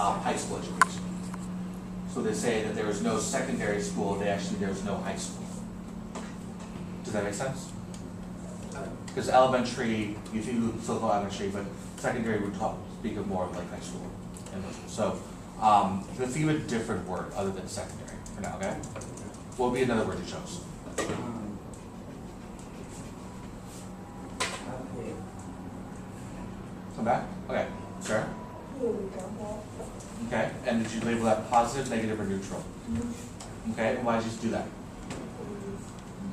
high school education. So they say that there was no secondary school, there was no high school. Does that make sense? Because elementary, you do still call elementary, but secondary would speak of more of like high school. So let's think of a different word other than secondary for now, okay? What would be another word you chose? Come back? Okay. Sarah? Okay. And did you label that positive, negative, or neutral? Okay. And why did you do that?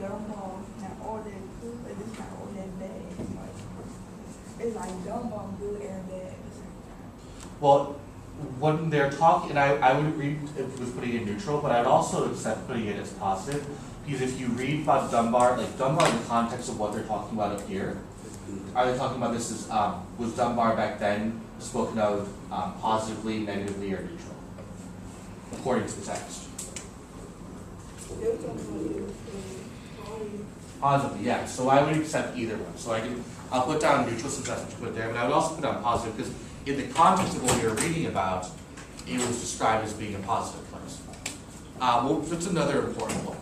Dumbbell, not all that good, but it's not all that bad. It's like dumbbell good and bad at the same time. Well, when they're talking, and I would agree with putting it neutral, but I'd also accept putting it as positive, because if you read about Dunbar, like Dunbar in the context of what they're talking about up here, are they talking about this as, was Dunbar back then spoken of positively, negatively, or neutral, according to the text? Positively, yeah. So I would accept either one. So I'll put down neutral since that's what you put there, but I would also put down positive because in the context of what we were reading about, it was described as being a positive place. What's another important one?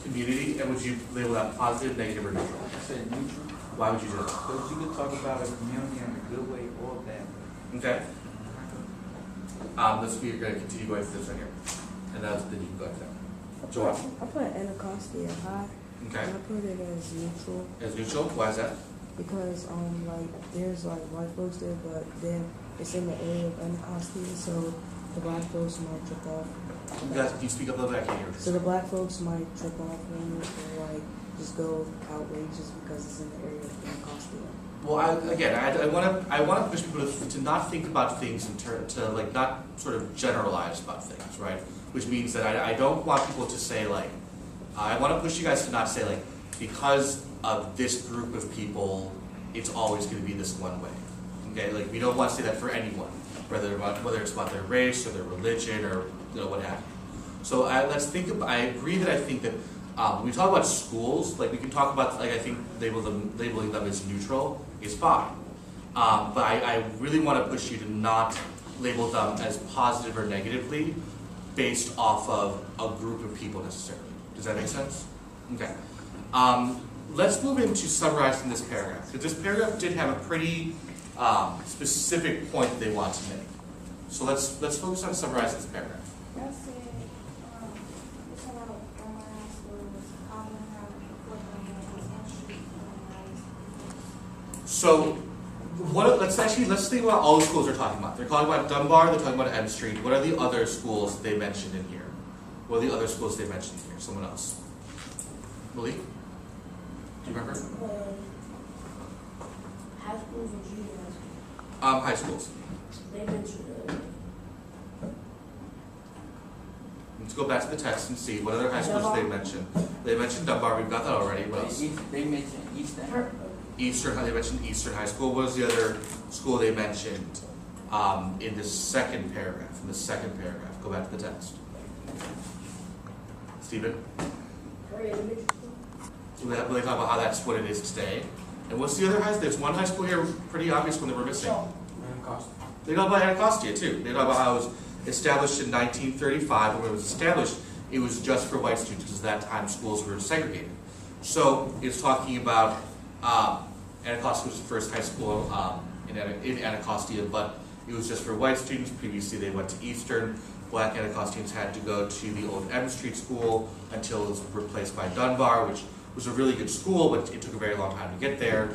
Community, and would you label that positive, negative, or neutral? I said neutral. Why would you do that? Because you could talk about a community in a good way or a bad way. Okay. We're going to continue going through this right here, and then you can go to that. Joanne? I put Anacostia high. Okay. And I put it as neutral. As neutral? Why is that? Because like there's like white folks there, but then it's in the area of Anacostia, so the black folks might trip off. Can you speak up a little bit? I can't hear you. So the black folks might trip off on it or like just go outrageous because it's in the area of Anacostia. Well, I want to push people to not think about things in terms to like not sort of generalize about things, right? Which means that I don't want people to say like, I want to push you guys to not say like, because of this group of people, it's always going to be this one way. Okay, like we don't want to say that for anyone, whether it's about their race or their religion or what have you. So let's think about. I agree that I think that when we talk about schools, like we can talk about like I think labeling them as neutral is fine, but I really want to push you to not label them as positive or negatively based off of a group of people necessarily. Does that make sense? Okay. Let's move into summarizing this paragraph, because this paragraph did have a pretty specific point that they want to make. So let's focus on summarizing this paragraph. That said, it's about my high school was common how So let's think about all the schools they're talking about. They're talking about Dunbar, they're talking about M Street. What are the other schools they mentioned in here? What are the other schools they mentioned in here? Someone else. Malik? Do you remember? high schools and junior high schools. High schools. They mentioned Let's go back to the text and see what other high schools they mentioned. They mentioned Dunbar, we've got that already. What else? They mentioned Eastern. They mentioned Eastern High School. What was the other school they mentioned in the second paragraph? Go back to the text. Stephen? Prairie Elementary School. They talk about how that's what it is today. And what's the other high school? There's one high school here, pretty obvious one that we're missing. They talk about Anacostia too. They talk about how it was established in 1935. When it was established, it was just for white students because at that time schools were segregated. So it's talking about Anacostia was the first high school in Anacostia, but it was just for white students. Previously, they went to Eastern. Black Anacostians had to go to the old M Street school until it was replaced by Dunbar, which was a really good school, but it took a very long time to get there.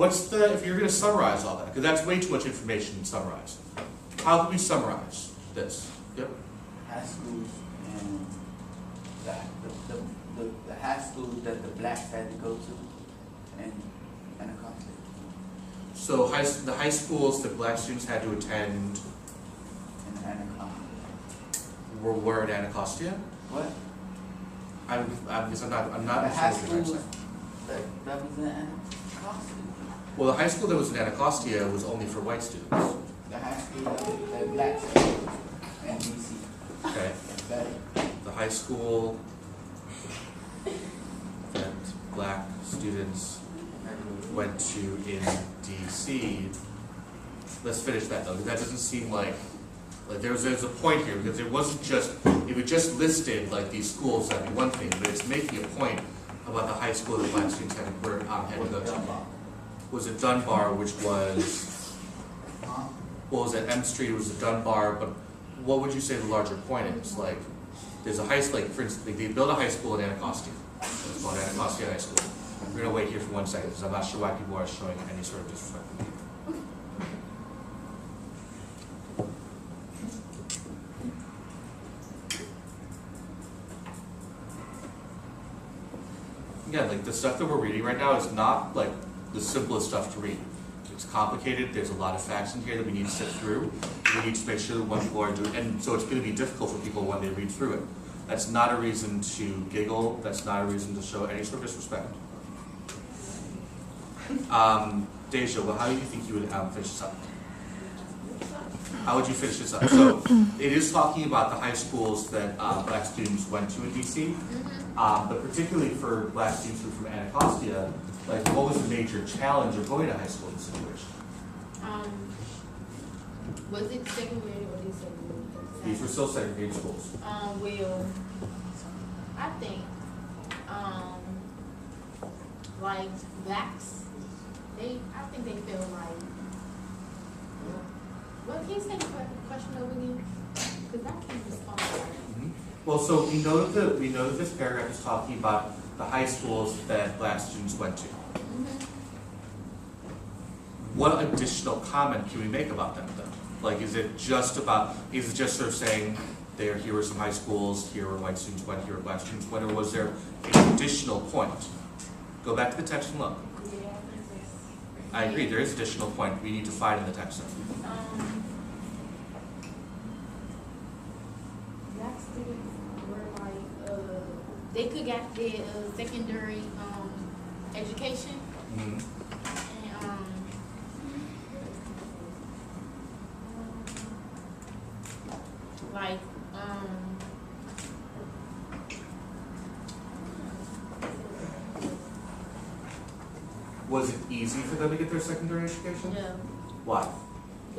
If you're going to summarize all that, because that's way too much information to summarize. How can we summarize this? Yep. High schools and the high schools that the blacks had to go to and Anacostia. So the high schools that black students had to attend And Anacostia. were in Anacostia. What? I'm not The high sure what you're schools saying. that was in Anacostia. Well, the high school that was in Anacostia was only for white students. The high school that blacks had to go to and DC. Okay. The high school that black students went to in DC let's finish that though, because that doesn't seem like there's a point here, because it wasn't just, if it just listed like these schools, that'd be one thing, but it's making a point about the high school that black students had to go to. Was it Dunbar, which was, what was it, M Street, it was a Dunbar, but what would you say the larger point is? Like, there's a high school, like for instance, they built a high school in Anacostia. It's called Anacostia High School. We're gonna wait here for 1 second, because I'm not sure why people are showing any sort of disrespect. Again, like the stuff that we're reading right now is not like the simplest stuff to read. It's complicated, there's a lot of facts in here that we need to sit through. We need to make sure that when people are doing, and so it's gonna be difficult for people when they read through it. That's not a reason to giggle, that's not a reason to show any sort of disrespect. Deja, well, how do you think you would finish this up? How would you finish this up? So, it is talking about the high schools that black students went to in DC. But particularly for black students who are from Anacostia, like what was the major challenge of going to high school in this situation? Was it segregated or desegregated? These were still segregated schools. Well, I think, like blacks, I think they feel like, well, can you say the question over again? Because I can't respond. Well, so we know that this paragraph is talking about the high schools that black students went to. What additional comment can we make about them then? Like, is it just sort of saying here were some high schools, here were white students went, here were black students went, or was there an additional point? Go back to the text and look. I agree, there is additional point we need to find in the text. Black students were like, they could get their secondary education. And like was it easy for them to get their secondary education? yeah, Why?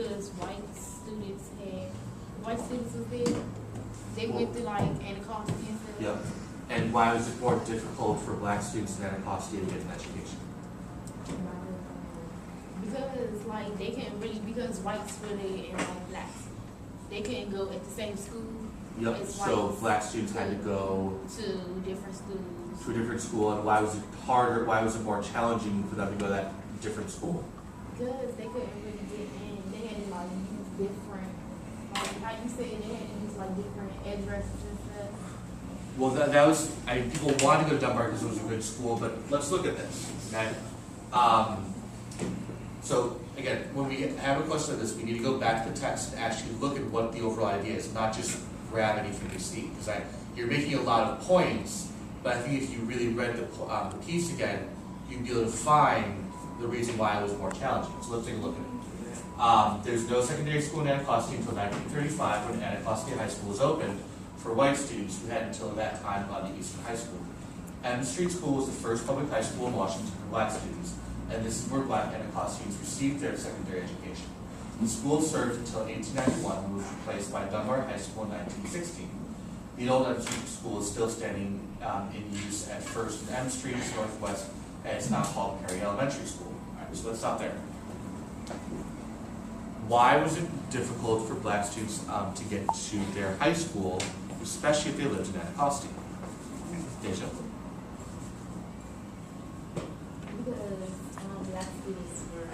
because white students was there. They went to like Anacostia and stuff. Yep. And why was it more difficult for black students in Anacostia to get an education? Because like they couldn't really, because whites were there and like blacks, they couldn't go at the same school. Yep. as So whites black students had to go to different schools. to a different school, and why was it harder? Why was it more challenging for them to go to that different school? Because they couldn't really get in. They had to like use different, like how you say they had to use like different addresses and stuff. Well, that was people wanted to go to Dunbar because it was a good school, but let's look at this. Okay. So again, when we have a question like this, we need to go back to the text and actually look at what the overall idea is, not just grab anything you see. Because you're making a lot of points, but I think if you really read the piece again, you'd be able to find the reason why it was more challenging. So let's take a look at it. There's no secondary school in Anacostia until 1935, when Anacostia High School was opened for white students who had until that time gone to Eastern High School. M Street School was the first public high school in Washington for black students, and this is where black Anacostians received their secondary education. The school served until 1891, when it was replaced by Dunbar High School in 1916. The old M Street School is still standing in use at First and M Streets Northwest, and it's now called Perry Elementary School. All right, so let's stop there. Why was it difficult for black students to get to their high school, especially if they lived in Anacostia? Deja? Because black students were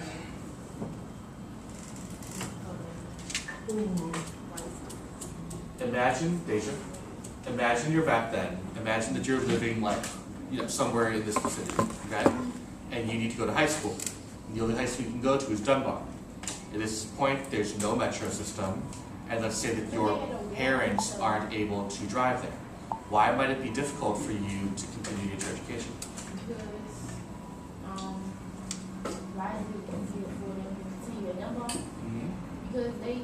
white students. Imagine, Deja, imagine you're back then. Imagine that you're living like, somewhere in this vicinity, okay? And you need to go to high school. And the only high school you can go to is Dunbar. At this point, there's no metro system, and let's say that your parents aren't able to drive there. Why might it be difficult for you to continue to get your education? Because why is it easier for them to continue at Dunbar? Because they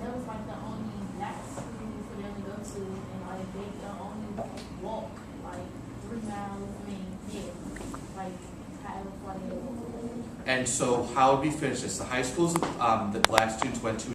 that was like the only black school for them to go to, and like they can only walk like 3 miles. I mean, yeah, like however far they go. And so how would we finish this? The high schools, the black students went to